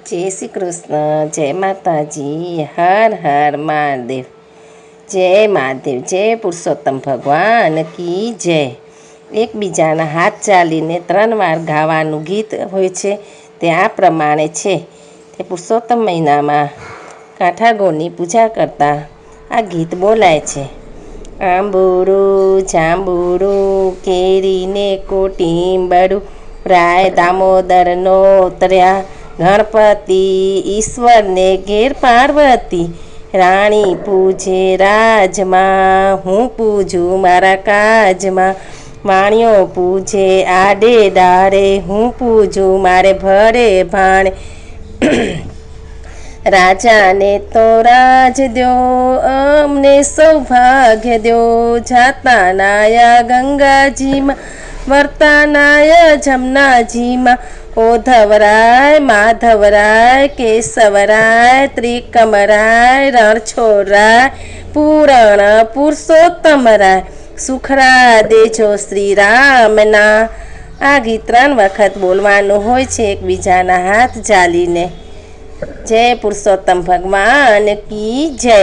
जय श्री कृष्ण। जय माताजी। हर हर महादेव। जय महादेव। जय पुरुषोत्तम भगवान की जय। એકબીજાના હાથ ચાલીને 3 વાર ગાવાનું ગીત હોય છે તે આ પ્રમાણે છે તે પુરુષોત્તમ મહિનામાં કાંઠાગોળની પૂજા કરતા આ ગીત બોલાય છે। આંબુડું જાંબુડું કેરીને કોટીંબડું રાય દામોદરનો ઉતર્યા ગણપતિ ઈશ્વરને ઘેર પાર્વતી રાણી પૂજે રાજમાં હું પૂજું મારા કાજમાં વાણિયો પૂજે આડે ડાળે હું પૂજું મારે ભરે ભાણે રાજાને તો રાજ દ્યો અમને સૌભાગ્ય દ્યો જાતા નાયા ગંગાજીમાં વર્તા નાયા જમનાજીમાં ઓધવરાય માધવરાય કેશવરાય ત્રિકમરાય રણછોડરાય પૂરણ પુરુષોત્તમરાય સુખરા દેજો શ્રી રામના। આ ગીત 3 વખત બોલવાનું હોય છે એકબીજાના હાથ ચાલીને। જય પુરુષોત્તમ ભગવાન કી જય।